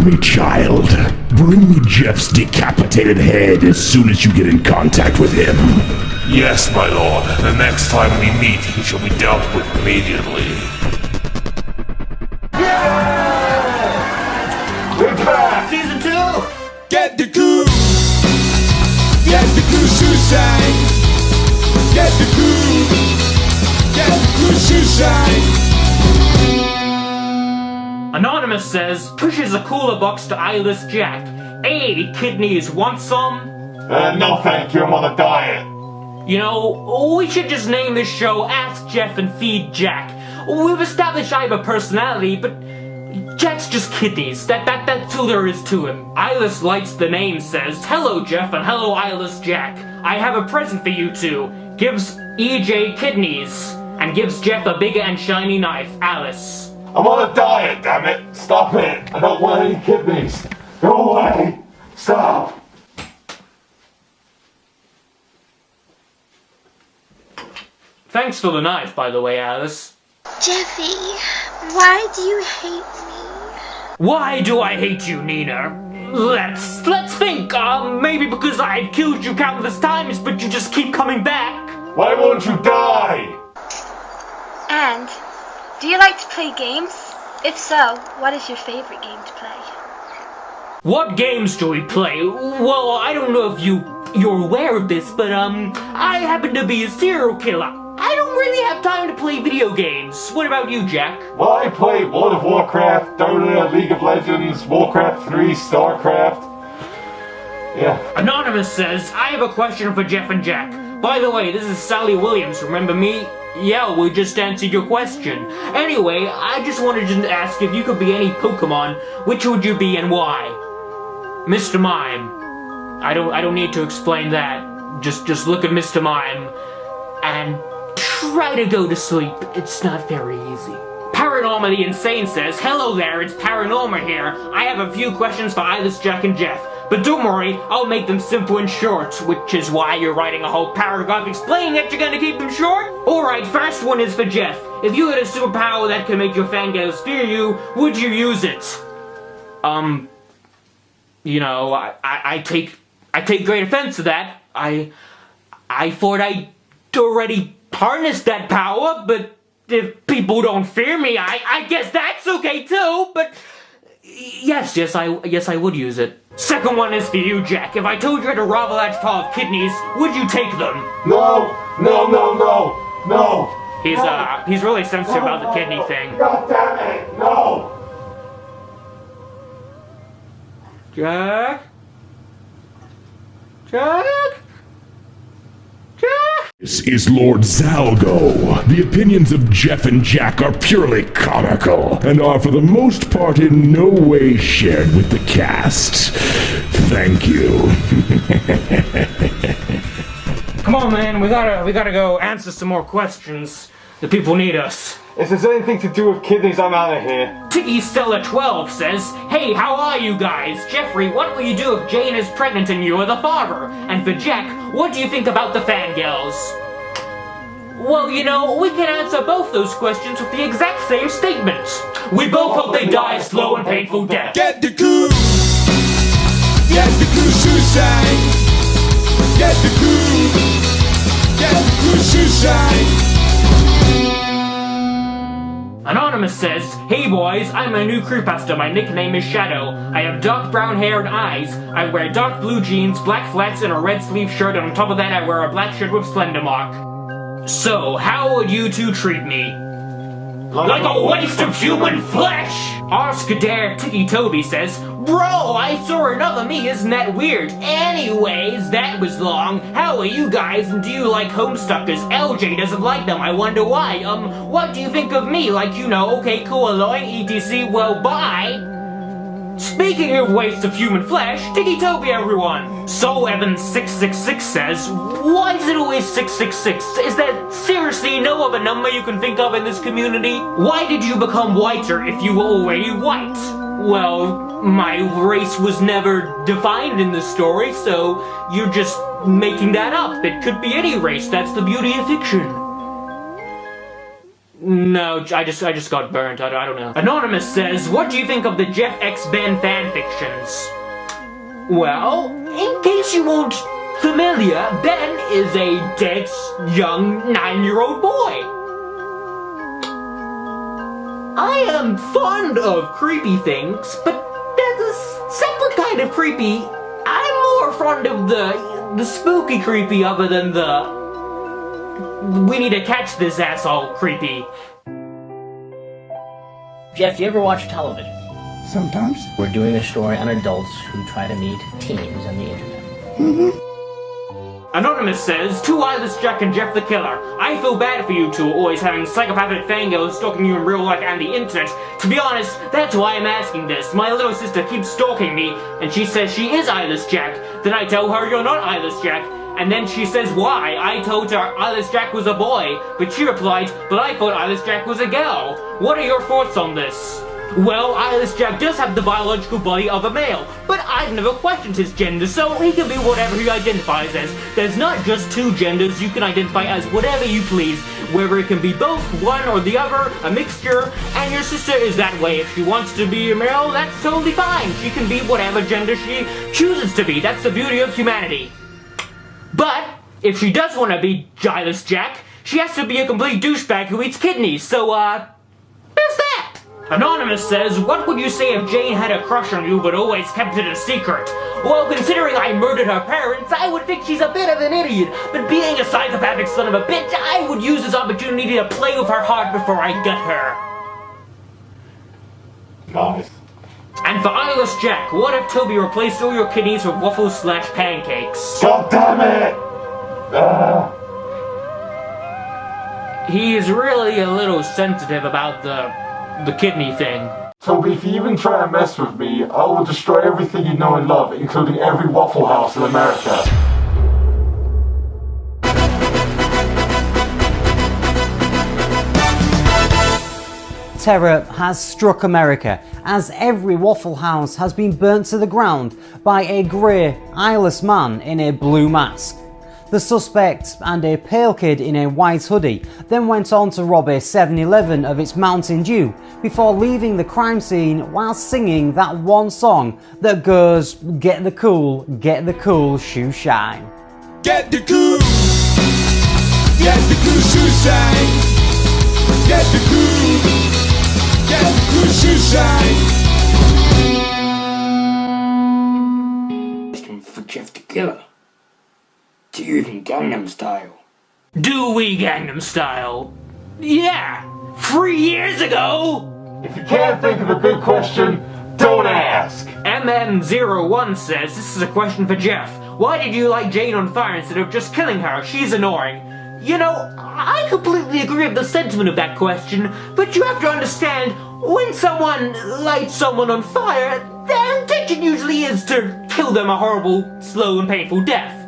me, child. Bring me Jeff's decapitated head as soon as you get in contact with him. Yes, my lord. The next time we meet, he shall be dealt with immediately. Yeah! We're back! Season 2! Get the coup! Get the coup suicide! Get the coup! Get the coup suicide! Anonymous says, pushes a cooler box to Eyeless Jack. Hey, kidneys, want some? No thank you, I'm on a diet. You know, we should just name this show Ask Jeff and Feed Jack. We've established I have a personality, but Jack's just kidneys. That's who there is to him. Eyeless lights the name, says, hello Jeff and hello Eyeless Jack. I have a present for you two. Gives EJ kidneys. And gives Jeff a big and shiny knife. Alice. I'm on a diet, damn it! Stop it! I don't want any kidneys! Go away! Stop! Thanks for the knife, by the way, Alice. Jeffy, why do you hate me? Why do I hate you, Nina? Let's think. Maybe because I've killed you countless times, but you just keep coming back. Why won't you die? And, do you like to play games? If so, what is your favorite game to play? What games do we play? Well, I don't know if you're aware of this, but I happen to be a serial killer. I don't really have time to play video games. What about you, Jack? Well, I play World of Warcraft, Dota, League of Legends, Warcraft 3, StarCraft. Yeah. Anonymous says, I have a question for Jeff and Jack. By the way, this is Sally Williams, remember me? Yeah, we just answered your question. Anyway, I just wanted to ask if you could be any Pokemon, which would you be and why? Mr. Mime. I don't need to explain that. Just look at Mr. Mime and try to go to sleep. It's not very easy. Paranorma the Insane says, hello there, it's Paranorma here. I have a few questions for Eyeless Jack and Jeff. But don't worry, I'll make them simple and short, which is why you're writing a whole paragraph explaining that you're gonna keep them short? Alright, first one is for Jeff. If you had a superpower that could make your fangirls fear you, would you use it? You know, I take great offense to that. I thought I already harnessed that power, but if people don't fear me, I guess that's okay too, but yes, I would use it. Second one is for you, Jack. If I told you had a rather large pile of kidneys, would you take them? No! He's really sensitive about the kidney thing. God damn it! No! Jack? This is Lord Zalgo. The opinions of Jeff and Jack are purely comical, and are for the most part in no way shared with the cast. Thank you. Come on, man, we gotta go answer some more questions. The people need us. If there's anything to do with kidneys, I'm out of here. Tiki Stella 12 says, hey, how are you guys? Jeffrey, what will you do if Jane is pregnant and you are the father? And for Jack, what do you think about the fangirls? Well, you know, we can answer both those questions with the exact same statement. We both hope they die a slow and painful death. Get the coup! Get the coup suicide! Get the coup! Get the coup suicide! Anonymous says, hey boys, I'm a new Creepypasta, my nickname is Shadow. I have dark brown hair and eyes. I wear dark blue jeans, black flats, and a red sleeve shirt, and on top of that I wear a black shirt with Slender Mark. So, how would you two treat me? Like a waste of human flesh! Arskadare Tiki Toby says, bro, I saw another me, isn't that weird? Anyways, that was long. How are you guys, and do you like Homestuckers? LJ doesn't like them, I wonder why. What do you think of me? Like, you know, okay, cool, annoying, etc, well, bye! Speaking of waste of human flesh, Tiki Toby everyone! So Evan666 says, why is it always 666? Is there seriously no other number you can think of in this community? Why did you become whiter if you were already white? Well, my race was never defined in this story, so you're just making that up. It could be any race, that's the beauty of fiction. No, I just got burnt. I don't know. Anonymous says, what do you think of the JeffXBen fanfictions? Well, in case you weren't familiar, Ben is a dead, young, 9-year-old boy. I am fond of creepy things, but there's a separate kind of creepy. I'm more fond of the spooky creepy other than the we need to catch this asshole creepy. Jeff, you ever watch television? Sometimes. We're doing a story on adults who try to meet teens on the internet. Anonymous says, to Eyeless Jack and Jeff the Killer, I feel bad for you two always having psychopathic fangirls stalking you in real life and the internet. To be honest, that's why I'm asking this. My little sister keeps stalking me, and she says she is Eyeless Jack. Then I tell her you're not Eyeless Jack, and then she says why. I told her Eyeless Jack was a boy, but she replied, but I thought Eyeless Jack was a girl. What are your thoughts on this? Well, Eyeless Jack does have the biological body of a male, but I've never questioned his gender, so he can be whatever he identifies as. There's not just two genders, you can identify as whatever you please, whether it can be both, one or the other, a mixture, and your sister is that way. If she wants to be a male, that's totally fine. She can be whatever gender she chooses to be. That's the beauty of humanity. But, if she does want to be Eyeless Jack, she has to be a complete douchebag who eats kidneys, so, there's that! Anonymous says, what would you say if Jane had a crush on you but always kept it a secret? Well, considering I murdered her parents, I would think she's a bit of an idiot, but being a psychopathic son of a bitch, I would use this opportunity to play with her heart before I gut her. Nice. And for Eyeless Jack, what if Toby replaced all your kidneys with waffles/pancakes? God damn it! He is really a little sensitive about the kidney thing. Toby, if you even try and mess with me, I will destroy everything you know and love, including every Waffle House in America. Terror has struck America as every Waffle House has been burnt to the ground by a grey, eyeless man in a blue mask. The suspect and a pale kid in a white hoodie then went on to rob a 7-Eleven of its Mountain Dew before leaving the crime scene while singing that one song that goes, get the cool, shoe shine. Get the cool shoe shine. Get the cool shoe shine. Question for Jeff the Killer. Do you even Gangnam Style? Do we Gangnam Style? Yeah! 3 years ago! If you can't think of a good question, don't ask. MM01 says, this is a question for Jeff. Why did you light Jane on fire instead of just killing her? She's annoying. You know, I completely agree with the sentiment of that question, but you have to understand, when someone lights someone on fire, their intention usually is to kill them a horrible, slow and painful death.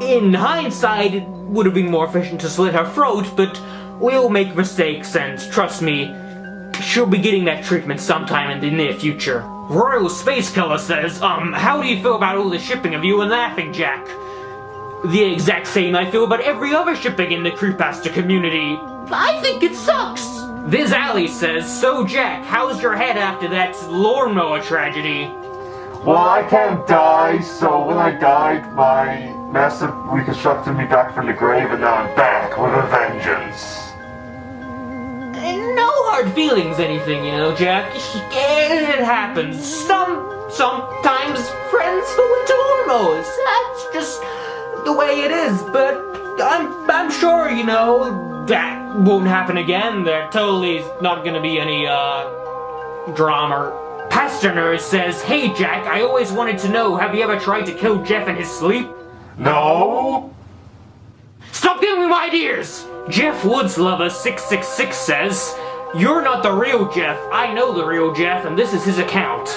In hindsight, it would have been more efficient to slit her throat, but we all make mistakes, and trust me, she'll be getting that treatment sometime in the near future. Royal Space Killer says, how do you feel about all the shipping of you and Laughing Jack? The exact same I feel about every other shipping in the Creepypasta community. I think it sucks! Viz Alley says, so Jack, how's your head after that lawnmower tragedy? Well, I can't die, so when I died, my master reconstructed me back from the grave, and now I'm back with a vengeance. No hard feelings, anything, you know, Jack. It happens. Sometimes friends fall into lawnmowers. That's just the way it is. But I'm sure, you know, that won't happen again. There totally is not gonna be any drama. Pasterner says, hey Jack, I always wanted to know, have you ever tried to kill Jeff in his sleep? No? Stop giving me my ideas! Jeff Woodslover 666 says, you're not the real Jeff. I know the real Jeff, and this is his account.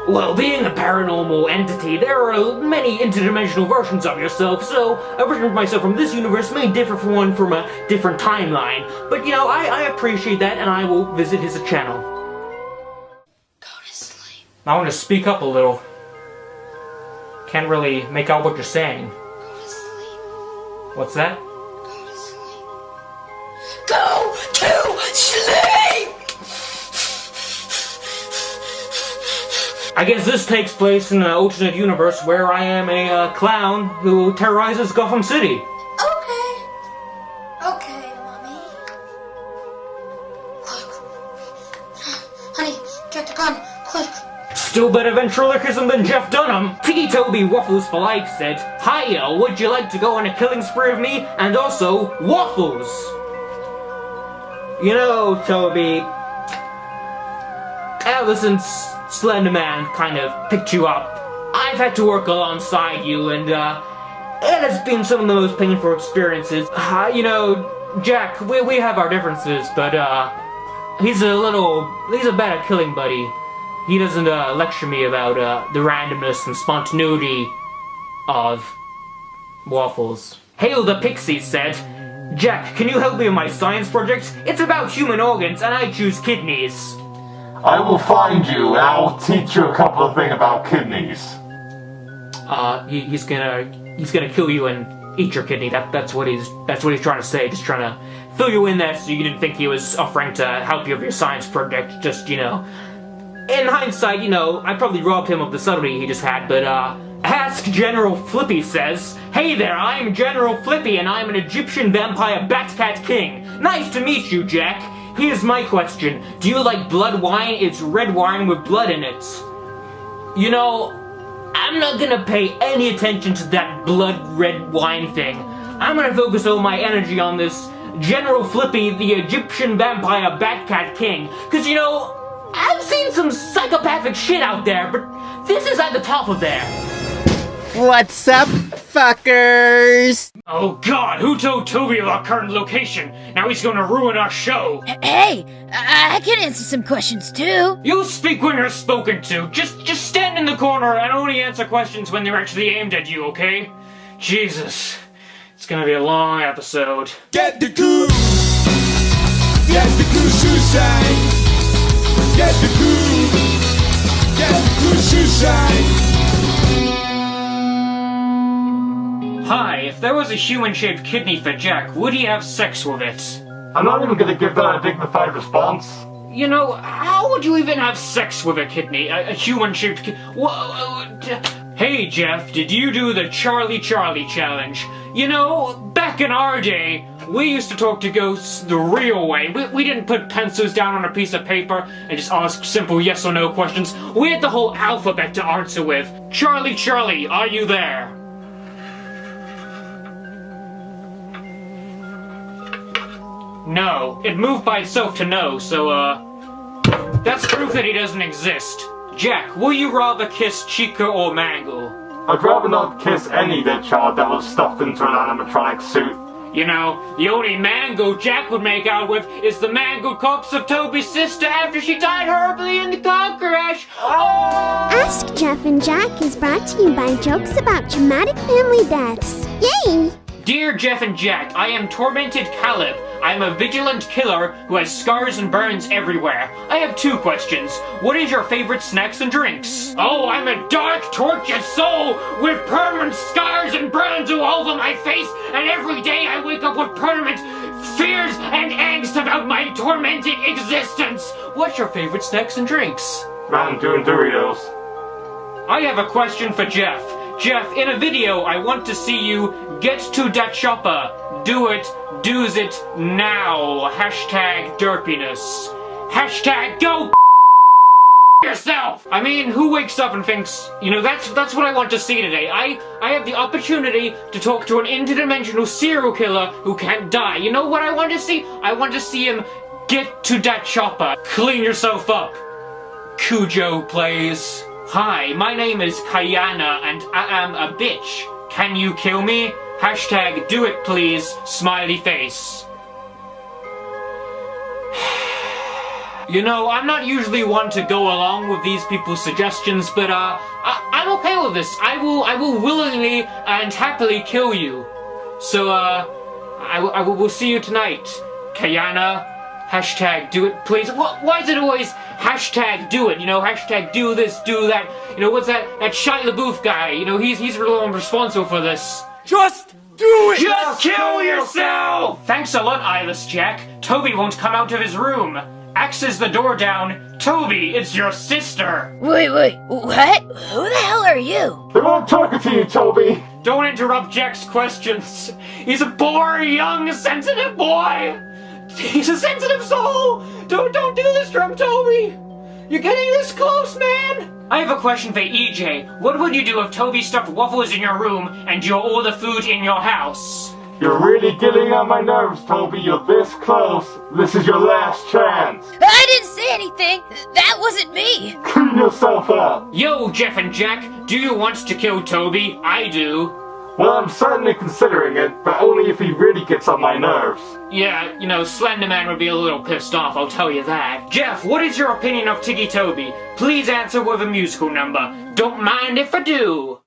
Well, being a paranormal entity, there are many interdimensional versions of yourself, so a version of myself from this universe may differ from one from a different timeline. But, you know, I appreciate that, and I will visit his channel. I want to speak up a little. Can't really make out what you're saying. Go to sleep. What's that? Go to sleep. go to sleep! I guess this takes place in an alternate universe where I am a clown who terrorizes Gotham City. Okay, Mommy. Quick. Honey, get the gun, quick. Still better ventriloquism than Jeff Dunham. Tiki Toby Waffles for Life said, "Hiya, would you like to go on a killing spree with me? And also, waffles." You know, Toby, ever since Slender Man kind of picked you up, I've had to work alongside you, and it has been some of the most painful experiences. You know, Jack, we have our differences, but he's a better killing buddy. He doesn't lecture me about the randomness and spontaneity of waffles. Hail the Pixie said, "Jack, can you help me with my science project? It's about human organs, and I choose kidneys." I will find you and I will teach you a couple of things about kidneys. He's gonna kill you and eat your kidney. That's what he's trying to say. Just trying to fill you in there so you didn't think he was offering to help you with your science project. Just, you know, in hindsight, you know, I probably robbed him of the subtlety he just had, but Ask General Flippy says, "Hey there, I'm General Flippy and I'm an Egyptian vampire Batcat King. Nice to meet you, Jack. Here's my question. Do you like blood wine? It's red wine with blood in it." You know, I'm not gonna pay any attention to that blood red wine thing. I'm gonna focus all my energy on this General Flippy, the Egyptian vampire Batcat King. Cause you know, I've seen some psychopathic shit out there, but this is at the top of there. What's up, fuckers? Oh god, who told Toby of our current location? Now he's gonna ruin our show. Hey, I can answer some questions too. You speak when you're spoken to. Just stand in the corner and only answer questions when they're actually aimed at you, okay? Jesus. It's gonna be a long episode. Get the goose! Get the goose Suicide! Get the goose! Get the goose Suicide! Hi, if there was a human-shaped kidney for Jack, would he have sex with it? I'm not even gonna give that a dignified response. You know, how would you even have sex with a kidney? A human-shaped kidney? Hey, Jeff, did you do the Charlie challenge? You know, back in our day, we used to talk to ghosts the real way. We didn't put pencils down on a piece of paper and just ask simple yes or no questions. We had the whole alphabet to answer with. Charlie, are you there? No, it moved by itself to no, so, that's proof that he doesn't exist. Jack, will you rather kiss Chica or Mangle? I'd rather not kiss any dead child that was stuffed into an animatronic suit. You know, the only Mangle Jack would make out with is the mangled corpse of Toby's sister after she died horribly in the car crash. Oh! Ask Jeff and Jack is brought to you by jokes about traumatic family deaths. Yay! Dear Jeff and Jack, I am Tormented Caleb. I am a vigilant killer who has scars and burns everywhere. I have 2 questions. What is your favorite snacks and drinks? Oh, I'm a dark, tortured soul with permanent scars and burns all over my face, and every day I wake up with permanent fears and angst about my tormented existence. What's your favorite snacks and drinks? Mountain Dew and Doritos. I have a question for Jeff. Jeff, in a video, I want to see you get to that chopper. Do it, do's it, now. Hashtag derpiness. Hashtag go yourself! I mean, who wakes up and thinks, you know, that's what I want to see today. I have the opportunity to talk to an interdimensional serial killer who can't die. You know what I want to see? I want to see him get to that chopper. Clean yourself up. Cujo plays. Hi, my name is Kayana and I am a bitch. Can you kill me? Hashtag do it please, smiley face. You know, I'm not usually one to go along with these people's suggestions, but I'm okay with this. I will willingly and happily kill you. So we'll see you tonight, Kayana. Hashtag do it please. Why is it always hashtag do it? You know, hashtag do this, do that. You know, what's that Shia LaBeouf guy? You know, he's really responsible for this. Just do it! Just kill yourself! Thanks a lot, Eyeless Jack. Toby won't come out of his room. Axes the door down. Toby, it's your sister. Wait, what? Who the hell are you? They won't talk to you, Toby. Don't interrupt Jack's questions. He's a poor, young, sensitive boy. He's a sensitive soul. Don't do this to him, Toby. You're getting this close, man. I have a question for EJ. What would you do if Toby stuffed waffles in your room and you're all the food in your house? You're really getting on my nerves, Toby. You're this close. This is your last chance. I didn't say anything. That wasn't me. Clean yourself up. Yo, Jeff and Jack, do you want to kill Toby? I do. Well, I'm certainly considering it, but only if he really gets on my nerves. Yeah, you know, Slenderman would be a little pissed off, I'll tell you that. Jeff, what is your opinion of Tiggy Toby? Please answer with a musical number. Don't mind if I do.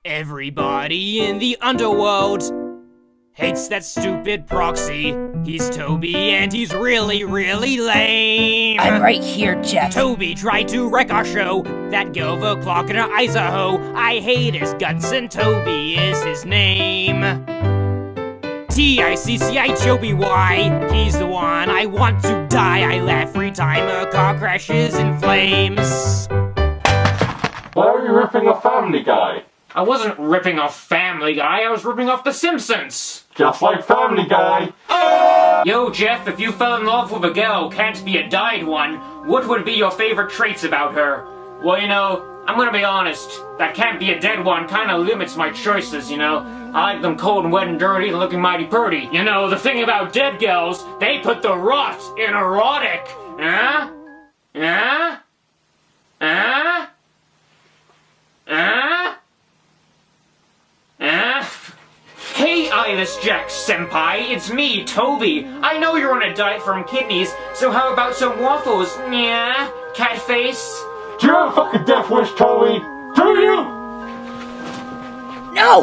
Everybody in the underworld hates that stupid proxy. He's Toby and he's really, really lame. I'm right here, Jeff. Toby tried to wreck our show. That girl, the clock in her eyes a hoe. I hate his guts and Toby is his name. T-I-C-C-I Toby-Y. He's the one I want to die. I laugh every time a car crashes in flames. Why are you ripping a Family Guy? I wasn't ripping off Family Guy, I was ripping off The Simpsons. Just like Family Guy. Yo, Jeff, if you fell in love with a girl, can't be a dyed one, what would be your favorite traits about her? Well, you know, I'm gonna be honest, that can't be a dead one kinda limits my choices, you know? I like them cold and wet and dirty and looking mighty pretty. You know, the thing about dead girls, they put the rot in erotic. Huh? Huh? Huh? Huh? Hey, Eyeless Jack Senpai, it's me, Toby. I know you're on a diet from kidneys, so how about some waffles? Yeah, cat face. Do you have a fucking death wish, Toby? Do you? No,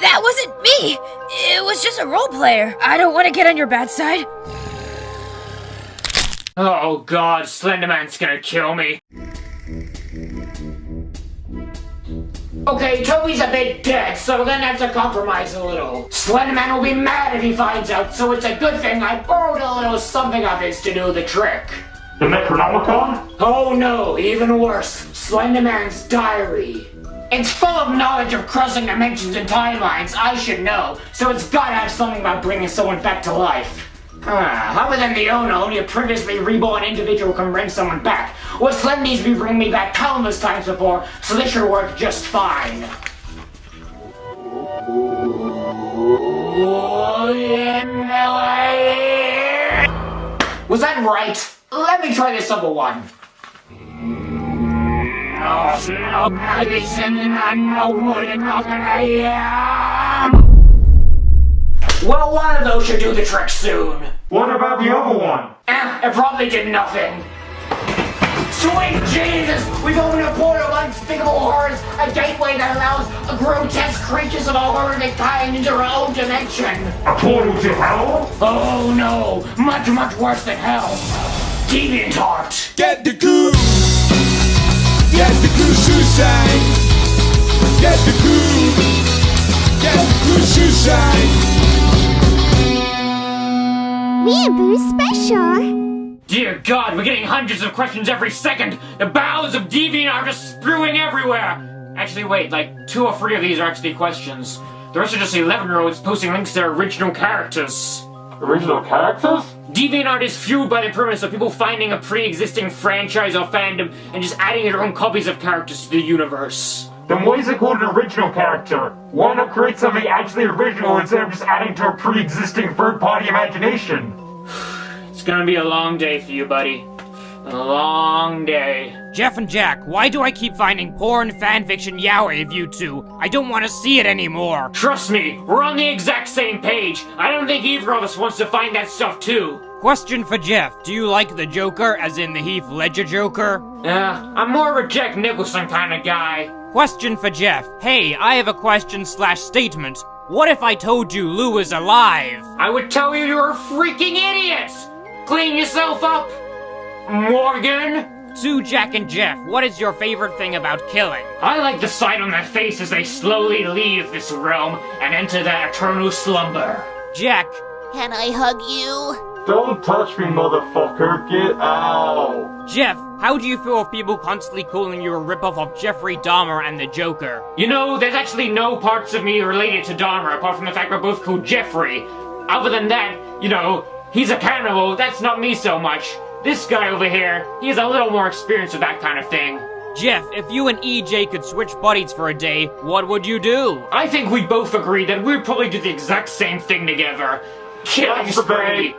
that wasn't me. It was just a role player. I don't want to get on your bad side. Oh God, Slenderman's gonna kill me. Okay, Toby's a bit dead, so then I have to compromise a little. Slenderman will be mad if he finds out, so it's a good thing I borrowed a little something of his to do the trick. The Necronomicon? Oh no, even worse. Slenderman's diary. It's full of knowledge of crossing dimensions and timelines, I should know, so it's gotta have something about bringing someone back to life. Other than the only a previously reborn individual can bring someone back. Well, Slendy's been bringing me back countless times before, so this should work just fine. Was that right? Let me try this other one. Well, one of those should do the trick soon. What about the other one? It probably did nothing. Sweet Jesus! We've opened a portal of unspeakable horrors, a gateway that allows grotesque creatures of a horrific kind into our own dimension. A portal to hell? Oh no! Much, much worse than hell. Deviantart! Get the goo! Get the goo suicide! Get the goo! Get the goo suicide! Weeaboo special! Dear God, we're getting hundreds of questions every second! The bowels of Deviantart are just spewing everywhere! Actually, wait, like 2 or 3 of these are actually questions. The rest are just 11-year-olds posting links to their original characters. Original characters? Deviantart is fueled by the premise of people finding a pre-existing franchise or fandom and just adding their own copies of characters to the universe. Then why is it called an original character? Why not create something actually original instead of just adding to a pre-existing third-party imagination? It's gonna be a long day for you, buddy. A long day. Jeff and Jack, why do I keep finding porn fanfiction yaoi of you two? I don't want to see it anymore. Trust me, we're on the exact same page. I don't think either of us wants to find that stuff too. Question for Jeff, do you like the Joker, as in the Heath Ledger Joker? I'm more of a Jack Nicholson kind of guy. Question for Jeff, hey, I have a question/statement. What if I told you Lou is alive? I would tell you you're a freaking idiot! Clean yourself up, Morgan! To Jack and Jeff, what is your favorite thing about killing? I like the sight on their faces as they slowly leave this realm and enter their eternal slumber. Jack, Can I hug you? Don't touch me, motherfucker. Get out. Jeff, how do you feel with people constantly calling you a ripoff of Jeffrey Dahmer and the Joker? You know, there's actually no parts of me related to Dahmer, apart from the fact we're both called Jeffrey. Other than that, you know, he's a cannibal, that's not me so much. This guy over here, he has a little more experience with that kind of thing. Jeff, if you and EJ could switch bodies for a day, what would you do? I think we both agree that we'd probably do the exact same thing together. Killing spree.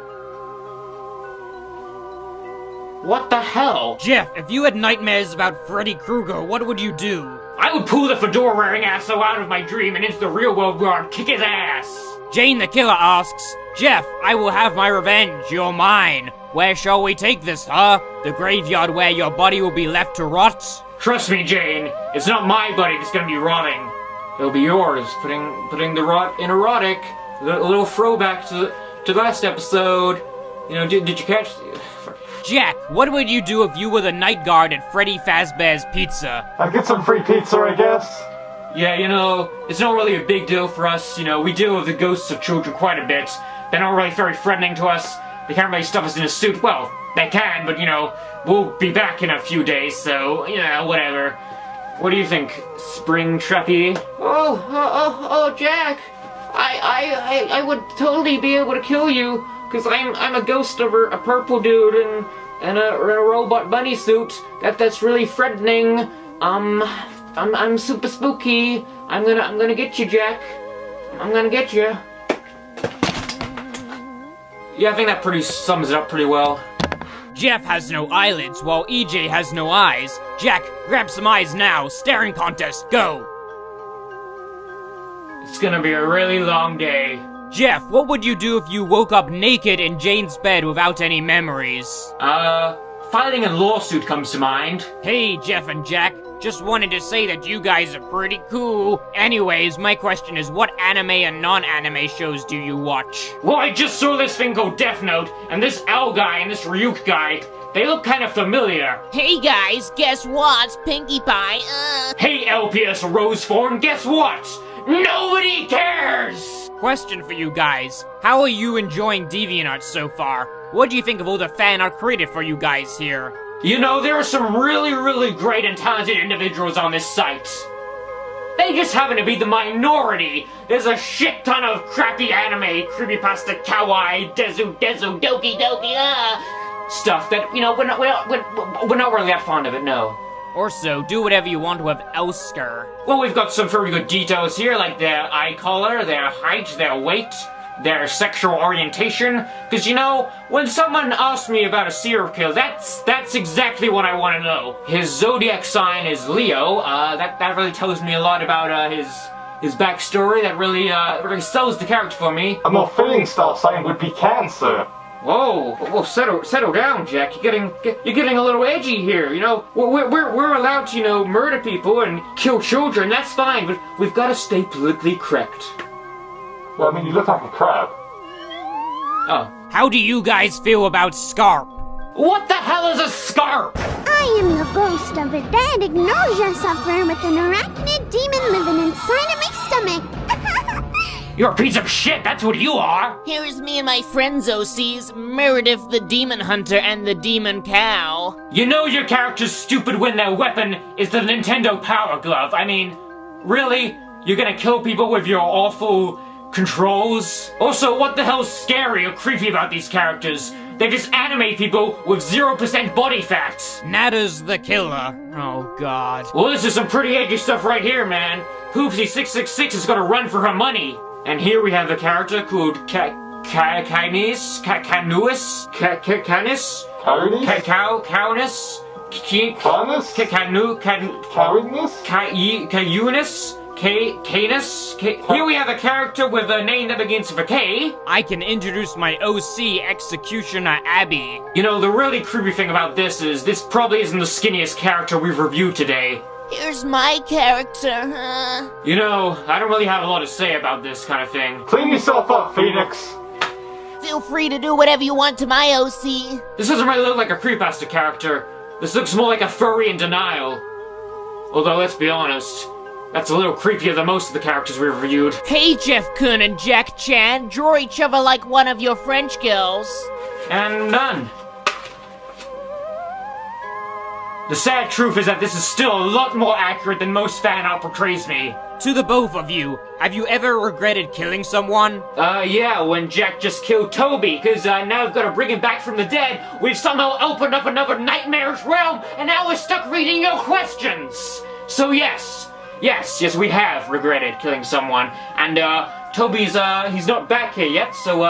What the hell? Jeff, if you had nightmares about Freddy Krueger, what would you do? I would pull the fedora-wearing asshole out of my dream and into the real world where I'd kick his ass. Jane the Killer asks, Jeff, I will have my revenge, you're mine. Where shall we take this, huh? The graveyard where your body will be left to rot? Trust me, Jane, it's not my body that's gonna be rotting. It'll be yours, putting the rot in erotic. A little throwback to the last episode. You know, did you catch... Jack, what would you do if you were the night guard at Freddy Fazbear's Pizza? I'd get some free pizza, I guess. Yeah, you know, it's not really a big deal for us. You know, we deal with the ghosts of children quite a bit. They're not really very threatening to us. They can't really stuff us in a suit. Well, they can, but, you know, we'll be back in a few days, so, you know, whatever. What do you think, Spring Trappy? Oh, Jack! I would totally be able to kill you, because I'm a ghost of a purple dude and a robot bunny suit. That's really threatening. I'm super spooky. I'm gonna get you, Jack. I'm gonna get you. Yeah, I think that pretty sums it up pretty well. Jeff has no eyelids, while EJ has no eyes. Jack, grab some eyes now. Staring contest, go! It's gonna be a really long day. Jeff, what would you do if you woke up naked in Jane's bed without any memories? Filing a lawsuit comes to mind. Hey, Jeff and Jack. Just wanted to say that you guys are pretty cool. Anyways, my question is, what anime and non-anime shows do you watch? Well, I just saw this thing called Death Note, and this L guy and this Ryuk guy, they look kind of familiar. Hey guys, guess what? Pinkie Pie, Hey LPS Rosethorn, guess what? Nobody cares! Question for you guys. How are you enjoying Deviantart so far? What do you think of all the fan art created for you guys here? You know, there are some really, really great and talented individuals on this site. They just happen to be the minority. There's a shit ton of crappy anime, creepypasta, kawaii, dezu, doki, stuff that, you know, we're not really that fond of it, no. Also, do whatever you want with Elsker. Well, we've got some very good details here, like their eye color, their height, their weight, their sexual orientation. Because, you know, when someone asks me about a serial killer, that's exactly what I want to know. His zodiac sign is Leo. That really tells me a lot about his backstory. That really sells the character for me. A more fitting star sign would be Cancer. Whoa, settle down, Jack. You're getting a little edgy here. You know, we're allowed to, you know, murder people and kill children. That's fine, but we've got to stay politically correct. Well, I mean, you look like a crab. Oh. How do you guys feel about Scarp? What the hell is a Scarp? I am the ghost of a dead nausea sufferer with an arachnid demon living inside of my stomach. You're a piece of shit, that's what you are! Here's me and my friends OCs, Meredith the Demon Hunter and the Demon Cow. You know your character's stupid when their weapon is the Nintendo Power Glove. I mean, really? You're gonna kill people with your awful controls? Also, what the hell's scary or creepy about these characters? They just animate people with 0% body fat. Nada's the killer. Oh, God. Well, this is some pretty edgy stuff right here, man. Poopsie666 is gonna run for her money. And here we have a character called Canis, Here we have a character with a name that begins with a K. I can introduce my OC, Executioner Abby. You know, the really creepy thing about this is this probably isn't the skinniest character we've reviewed today. Here's my character, You know, I don't really have a lot to say about this kind of thing. Clean yourself up, Phoenix. Feel free to do whatever you want to my OC. This doesn't really look like a creepypasta character. This looks more like a furry in denial. Although, let's be honest, That's a little creepier than most of the characters we reviewed. Hey, Jeff Kun and Jack Chan, draw each other like one of your French girls. And done. The sad truth is that this is still a lot more accurate than most fan art portrays me. To the both of you, have you ever regretted killing someone? Yeah, when Jack just killed Toby, cause now we've gotta bring him back from the dead, we've somehow opened up another nightmarish realm, and now we're stuck reading your questions! So yes, we have regretted killing someone, and Toby's, he's not back here yet, so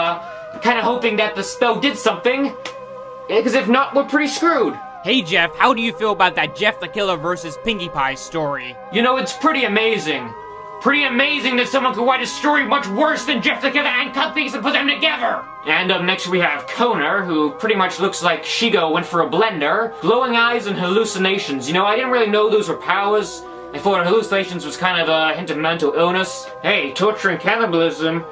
kinda hoping that the spell did something, cause if not, we're pretty screwed. Hey Jeff, how do you feel about that Jeff the Killer versus Pinkie Pie story? You know, it's pretty amazing. Pretty amazing that someone could write a story much worse than Jeff the Killer and cut things and put them together! And up next we have Conor, who pretty much looks like Shigo went for a blender. Glowing eyes and hallucinations. You know, I didn't really know those were powers. I thought hallucinations was kind of a hint of mental illness. Hey, torture and cannibalism.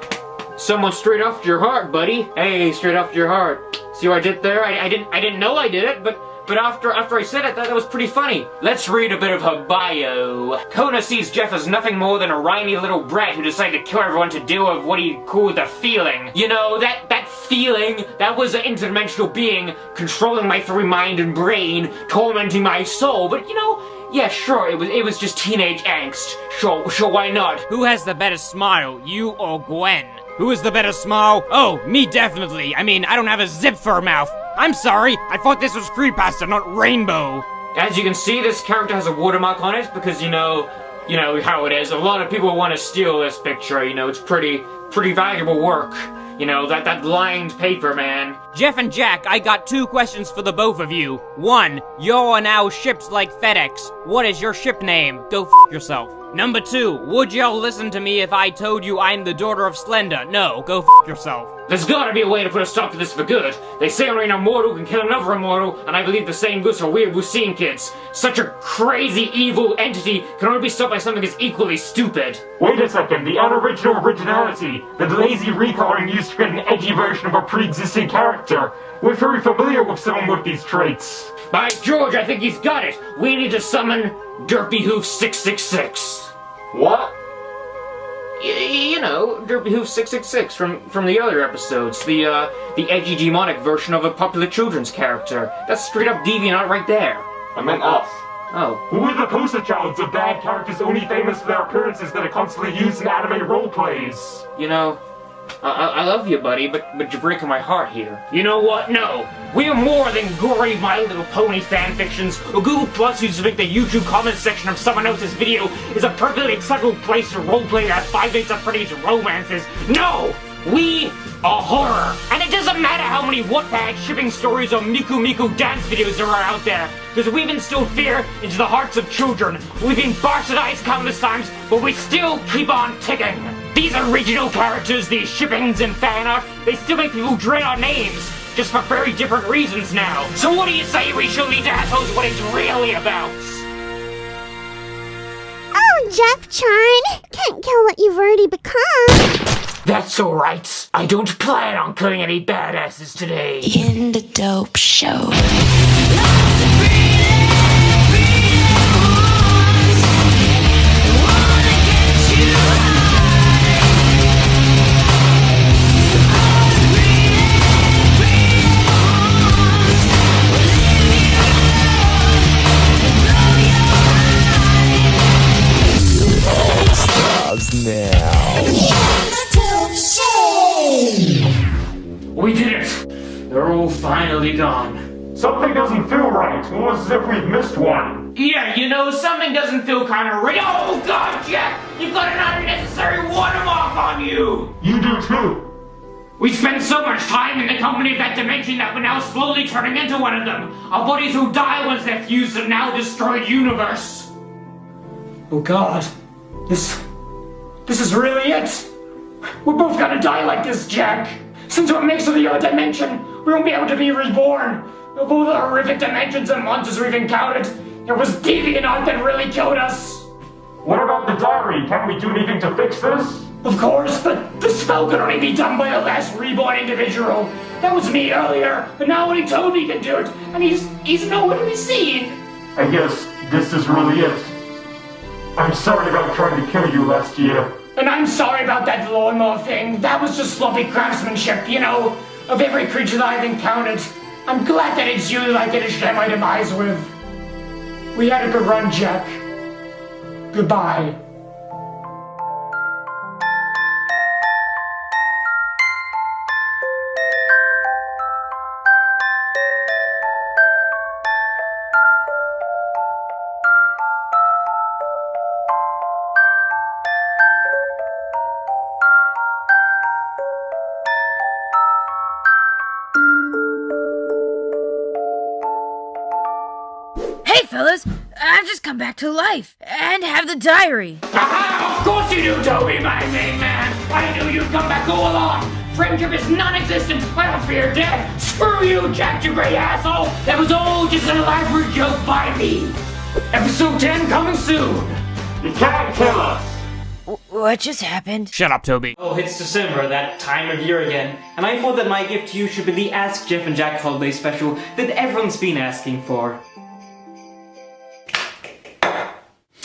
Someone straight off your heart, buddy. Hey, straight off your heart. See what I did there? I didn't know I did it, but after I said it, that was pretty funny. Let's read a bit of her bio. Conor sees Jeff as nothing more than a whiny little brat who decided to kill everyone to deal with what he called the feeling. You know, that feeling, that was an interdimensional being controlling my three mind and brain, tormenting my soul, but you know, yeah, sure, it was just teenage angst. Sure, why not? Who has the better smile, you or Gwen? Who is the better smile? Oh, me definitely. I mean, I don't have a zip for a mouth. I'm sorry, I thought this was Creepypasta, not Rainbow. As you can see, this character has a watermark on it because, you know how it is. A lot of people want to steal this picture, you know, it's pretty valuable work. You know, that lined paper, man. Jeff and Jack, I got 2 questions for the both of you. 1, you're now shipped like FedEx. What is your ship name? Go f yourself. Number 2, would y'all listen to me if I told you I'm the daughter of Slender? No, go f yourself. There's gotta be a way to put a stop to this for good. They say only an immortal can kill another immortal, and I believe the same goes for weird Wuxine kids. Such a crazy, evil entity can only be stopped by something as equally stupid. Wait a second, the unoriginal originality, the lazy recoloring used to create an edgy version of a pre-existing character. We're very familiar with someone with these traits. By George, I think he's got it. We need to summon Derpy Hoof 666. What? You know, Derpy Hoof 666 from the other episodes. The edgy demonic version of a popular children's character. That's straight up Deviantart right there. I meant us. Oh. We're the poster childs of bad characters only famous for their appearances that are constantly used in anime roleplays. You know, I love you, buddy, but you're breaking my heart here. You know what? No. We are more than gory My Little Pony fanfictions, or Google Plus who think the YouTube comment section of someone else's video is a perfectly acceptable place to roleplay our 5 Nights at Freddy's romances. No! We are horror! And it doesn't matter how many Wattpad shipping stories or Miku Miku dance videos there are out there, because we've instilled fear into the hearts of children. We've been bastardized countless times, but we still keep on ticking. These original characters, these shippings and fan art, they still make people dread our names, just for very different reasons now. So what do you say we show these assholes what it's really about? Oh, Jeff Chan, can't kill what you've already become. That's alright. I don't plan on killing any badasses today. In the dope show. We did it! They're all finally gone. Something doesn't feel right. Almost as if we've missed one. Yeah, you know, something doesn't feel kind of real. Oh God, Jack! You've got an unnecessary watermark on you! You do too. We spent so much time in the company of that dimension that we're now slowly turning into one of them. Our bodies will die once they're fused to the now destroyed universe. Oh God. This is really it. We're both gonna die like this, Jack. Since we're mixed with the other dimension, we won't be able to be reborn. Of all the horrific dimensions and monsters we've encountered, it was Deviantart that really killed us. What about the diary? Can't we do anything to fix this? Of course, but the spell can only be done by the last reborn individual. That was me earlier, but now only Toby can do it, and he's nowhere to be seen. I guess this is really it. I'm sorry about trying to kill you last year. And I'm sorry about that lawnmower thing. That was just sloppy craftsmanship, you know, of every creature that I've encountered. I'm glad that it's you that I get to share my demise with. We had a good run, Jack. Goodbye. Hey, fellas, I've just come back to life and have the diary. Aha! Of course you do, Toby, my main man. I knew you'd come back all along. Friendship is non-existent. I don't fear death. Screw you, Jack, you great asshole. That was all just an elaborate joke by me. Episode 10 coming soon. You can't kill us. What just happened? Shut up, Toby. Oh, it's December, that time of year again, and I thought that my gift to you should be the Ask Jeff and Jack holiday special that everyone's been asking for.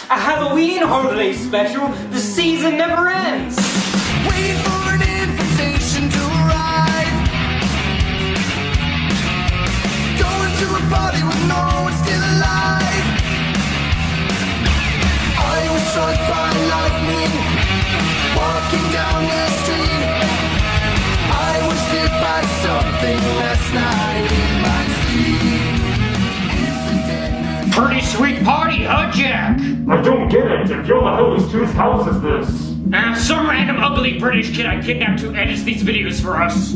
A Halloween holiday special! The season never ends! Wait for an invitation to arrive. Going to a party with no one still alive. I was struck by lightning, walking down the street. I was hit by something last night in my sleep. Pretty sweet party, huh, Jack? I don't get it. If you're the host, whose house is this? Some random ugly British kid I kidnapped who edits these videos for us.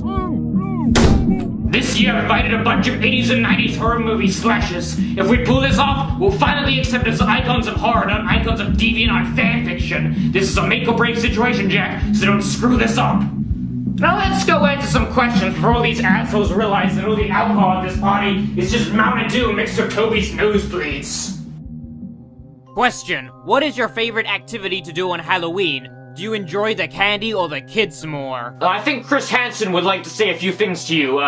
This year, I invited a bunch of 80s and 90s horror movie slashes. If we pull this off, we'll finally accept as icons of horror, not icons of Deviantart fanfiction. This is a make-or-break situation, Jack, so don't screw this up. Now let's go answer some questions before all these assholes realize that all the alcohol at this party is just Mountain Dew mixed with Toby's nosebleeds. Question: what is your favorite activity to do on Halloween? Do you enjoy the candy or the kids more? I think Chris Hansen would like to say a few things to you.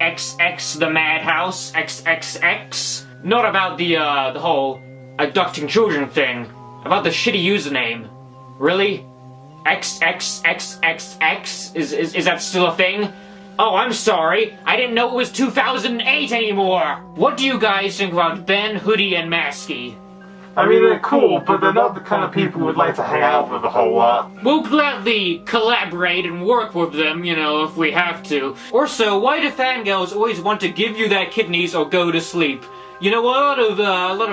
XX the Madhouse, XXX. Not about the whole abducting children thing. About the shitty username. Really? XXXXX? Is that still a thing? Oh, I'm sorry. I didn't know it was 2008 anymore. What do you guys think about Ben, Hoodie, and Maskey? I mean, they're cool, but they're not the kind of people we'd like to hang out with a whole lot. We'll gladly collaborate and work with them, you know, if we have to. Also, why do fangirls always want to give you their kidneys or go to sleep? You know, a lot of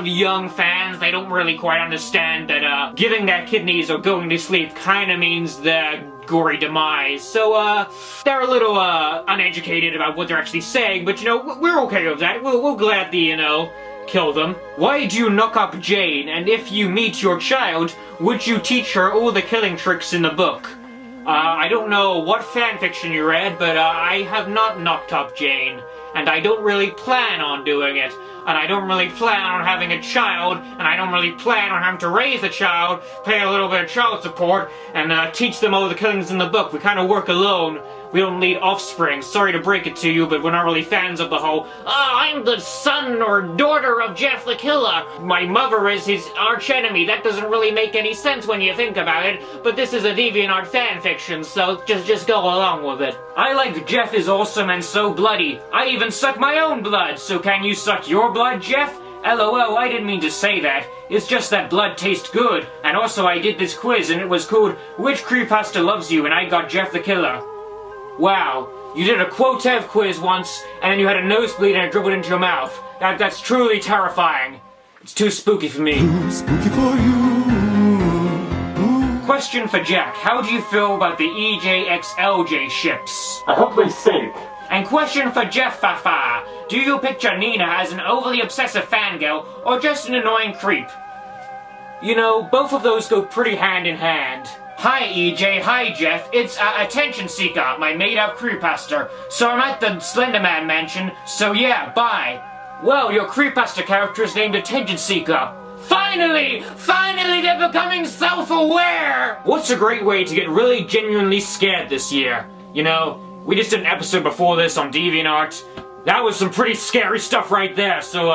young fans, they don't really quite understand that giving their kidneys or going to sleep kind of means their gory demise. So they're a little uneducated about what they're actually saying, but you know, we're okay with that. We'll gladly, you know, kill them. Why do you knock up Jane? And if you meet your child, would you teach her all the killing tricks in the book? I don't know what fanfiction you read, but I have not knocked up Jane, and I don't really plan on doing it. And I don't really plan on having a child, and I don't really plan on having to raise a child, pay a little bit of child support, and teach them all the killings in the book. We kind of work alone. We don't need offspring. Sorry to break it to you, but we're not really fans of the whole, I'm the son or daughter of Jeff the Killer. My mother is his archenemy. That doesn't really make any sense when you think about it, but this is a DeviantArt fanfiction, so just go along with it. I like Jeff is awesome and so bloody. I even suck my own blood, so can you suck your blood, Jeff? LOL, I didn't mean to say that. It's just that blood tastes good. And also I did this quiz and it was called Which Creepypasta Loves You? And I got Jeff the Killer. Wow, you did a quotev quiz once and then you had a nosebleed and it dribbled into your mouth. That's truly terrifying. It's too spooky for me. Spooky for you. Question for Jack. How do you feel about the EJXLJ ships? I hope they sink. And question for Jeff Fafa. Do you picture Nina as an overly obsessive fangirl or just an annoying creep? You know, both of those go pretty hand in hand. Hi EJ, hi Jeff, it's Attention Seeker, my made-up creepypasta. So I'm at the Slenderman mansion, so yeah, bye. Well, your creepypasta character is named Attention Seeker. Finally! Finally they're becoming self-aware! What's a great way to get really genuinely scared this year? You know, we just did an episode before this on DeviantArt. That was some pretty scary stuff right there, so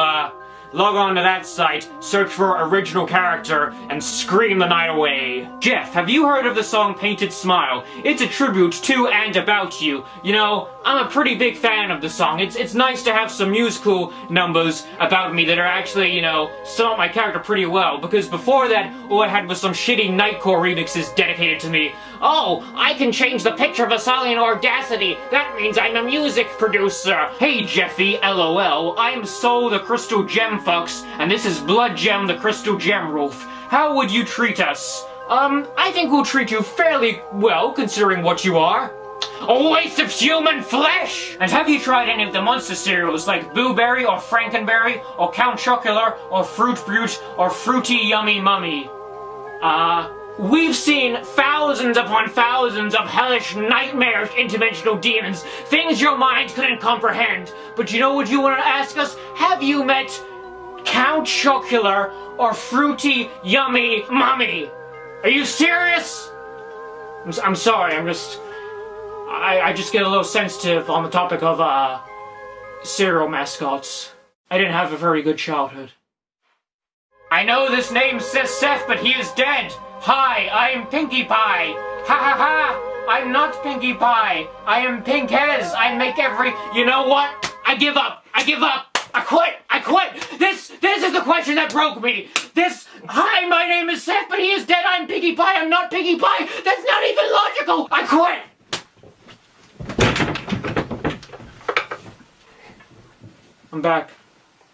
log on to that site, search for original character, and scream the night away. Jeff, have you heard of the song Painted Smile? It's a tribute to and about you. You know, I'm a pretty big fan of the song. It's nice to have some musical numbers about me that are actually, you know, sum up my character pretty well, because before that, all I had was some shitty Nightcore remixes dedicated to me. Oh, I can change the picture of a song in Audacity. That means I'm a music producer. Hey, Jeffy, LOL. I'm Soul the Crystal Gem Fox, and this is Blood Gem the Crystal Gem Roof. How would you treat us? I think we'll treat you fairly well, considering what you are. A waste of human flesh! And have you tried any of the monster cereals like Boo Berry or Frankenberry or Count Chocula or Fruit Brute or Fruity Yummy Mummy? We've seen thousands upon thousands of hellish, nightmarish, interdimensional demons, things your mind couldn't comprehend. But you know what you want to ask us? Have you met Count Chocula or Fruity Yummy Mummy? Are you serious? I'm sorry, I just get a little sensitive on the topic of, cereal mascots. I didn't have a very good childhood. I know this name says Seth, but he is dead! Hi, I'm Pinkie Pie! Ha ha ha! I'm not Pinkie Pie! I am Pink Hez! I make every... You know what? I give up! I give up! I quit! I quit! This is the question that broke me! Hi, my name is Seth, but he is dead! I'm Pinkie Pie! I'm not Pinkie Pie! That's not even logical! I quit! I'm back.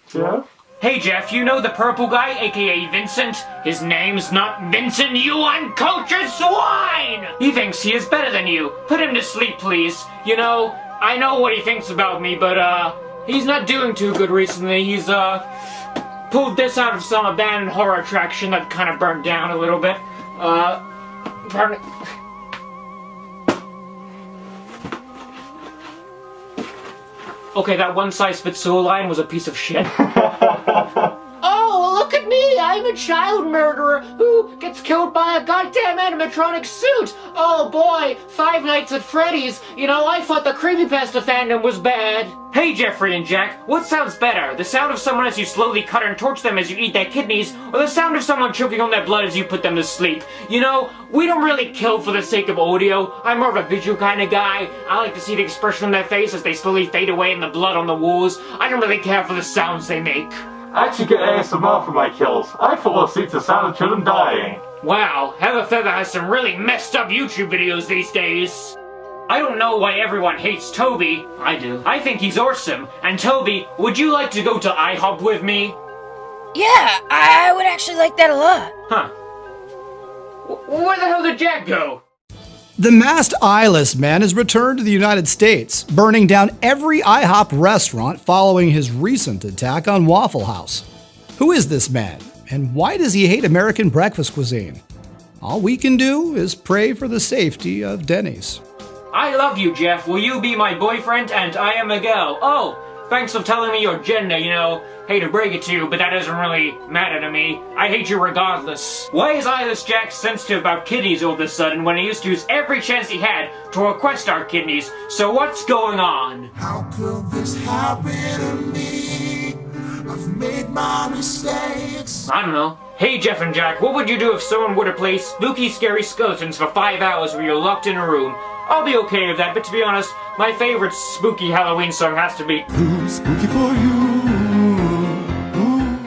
Jeff? Hey Jeff, you know the purple guy, aka Vincent? His name's not Vincent, you uncultured swine! He thinks he is better than you. Put him to sleep, please. You know, I know what he thinks about me, but, he's not doing too good recently. He's, pulled this out of some abandoned horror attraction that kind of burnt down a little bit. Okay, that one-size-fits-all line was a piece of shit. Oh, look at me! I'm a child murderer who gets killed by a goddamn animatronic suit! Oh boy, Five Nights at Freddy's. You know, I thought the Creepypasta fandom was bad. Hey, Jeffrey and Jack, what sounds better? The sound of someone as you slowly cut and torch them as you eat their kidneys, or the sound of someone choking on their blood as you put them to sleep? You know, we don't really kill for the sake of audio. I'm more of a visual kind of guy. I like to see the expression on their face as they slowly fade away in the blood on the walls. I don't really care for the sounds they make. I actually get ASMR for my kills. I fall asleep to the sound of children dying. Wow, Heather Feather has some really messed up YouTube videos these days. I don't know why everyone hates Toby. I do. I think he's awesome. And Toby, would you like to go to IHOP with me? Yeah, I would actually like that a lot. Huh. Where the hell did Jack go? The masked Eyeless man has returned to the United States, burning down every IHOP restaurant following his recent attack on Waffle House. Who is this man, and why does he hate American breakfast cuisine? All we can do is pray for the safety of Denny's. I love you, Jeff. Will you be my boyfriend? And I am a girl. Oh, thanks for telling me your gender, you know. Hate to break it to you, but that doesn't really matter to me. I hate you regardless. Why is Eyeless Jack sensitive about kidneys all of a sudden when he used to use every chance he had to request our kidneys? So what's going on? How could this happen to me? I've made my mistakes. I don't know. Hey, Jeff and Jack, what would you do if someone were to play spooky, scary skeletons for 5 hours where you're locked in a room? I'll be okay with that, but to be honest, my favorite spooky Halloween song has to be Spooky for You.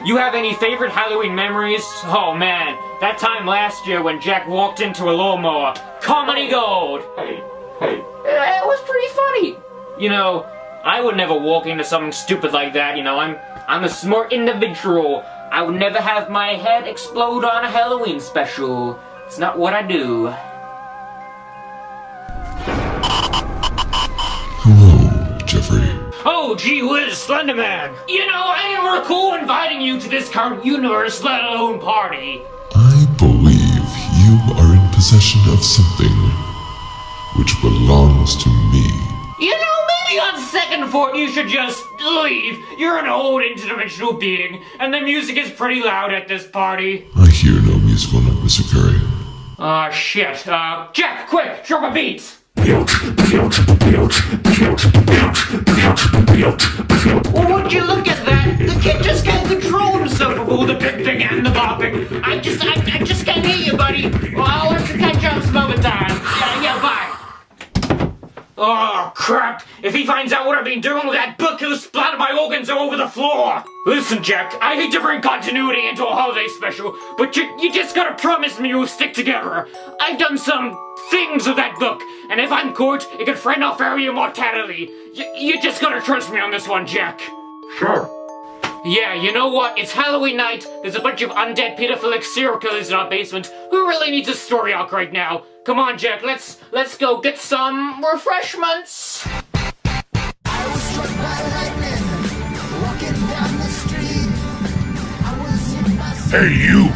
You have any favorite Halloween memories? Oh man, that time last year when Jack walked into a lawnmower. Comedy gold! Hey. It was pretty funny. You know, I would never walk into something stupid like that, you know, I'm a smart individual. I would never have my head explode on a Halloween special. It's not what I do. Hello, Jeffrey. Oh, gee whiz, Slenderman! You know, I didn't recall inviting you to this current universe, let alone party. I believe you are in possession of something which belongs to me. You know, maybe on second thought you should just leave. You're an old interdimensional being, and the music is pretty loud at this party. I hear no musical note, Mr. Curry. Ah, shit. Jack, quick, drop a beat! Would you look at that? The kid just can't control himself with all the bipping and the bopping. I just can't hear you, buddy. Well, I'll have to catch up some other time. Yeah, bye. Oh, crap. If he finds out what I've been doing with that book, he'll splatter my organs all over the floor. Listen, Jack, I hate to bring continuity into a holiday special, but you just gotta promise me you'll stick together. I've done some things with that book, and if I'm caught, it could frighten off fairy immortality. You just gotta trust me on this one, Jack. Sure. Yeah, you know what? It's Halloween night. There's a bunch of undead pedophilic serial killers in our basement. Who really needs a story arc right now? Come on, Jack, let's go get some refreshments. I was struck by lightning, walking down the street. I was hit by Hey, you!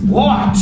What?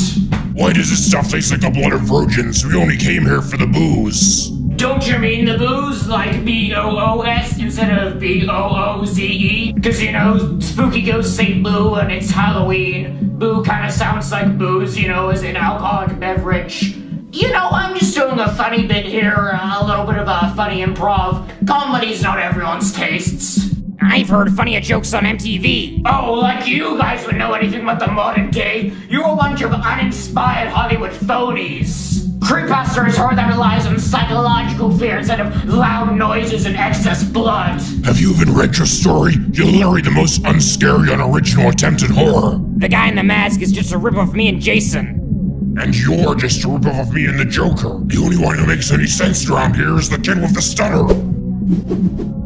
Why does this stuff taste like a blood of virgins? We only came here for the booze. Don't you mean the booze, like B-O-O-S instead of B-O-O-Z-E? Cause you know, spooky ghosts say boo and it's Halloween. Boo kinda sounds like booze, you know, as an alcoholic beverage. You know, I'm just doing a funny bit here, a little bit of a funny improv. Comedy's not everyone's tastes. I've heard funnier jokes on MTV. Oh, like you guys would know anything about the modern day. You're a bunch of uninspired Hollywood phonies. Creepypasta is horror that relies on psychological fear instead of loud noises and excess blood. Have you even read your story? You're literally the most unscary, unoriginal attempt at horror. The guy in the mask is just a ripoff of me and Jason. And you're just a ripoff of me and the Joker. The only one who makes any sense around here is the kid with the stutter.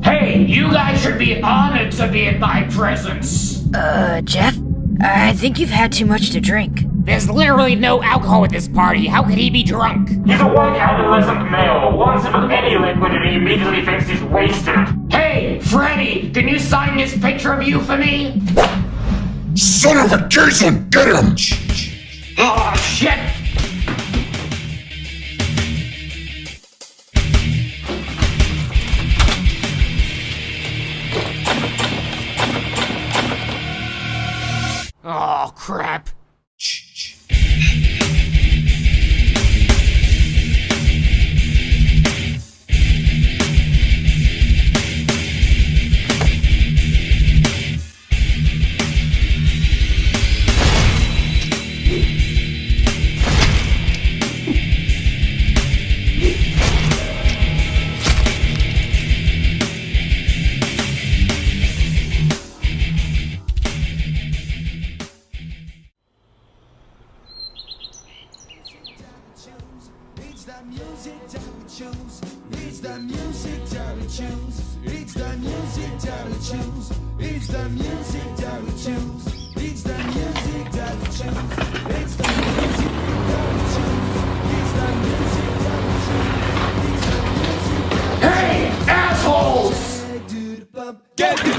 Hey, you guys should be honored to be in my presence. Jeff? I think you've had too much to drink. There's literally no alcohol at this party. How could he be drunk? He's a white adolescent male. One sip of any liquid and he immediately thinks he's wasted. Hey, Freddy, can you sign this picture of you for me? Son of a Jason, get him! Oh, shit! Oh, crap. Hey, assholes! Get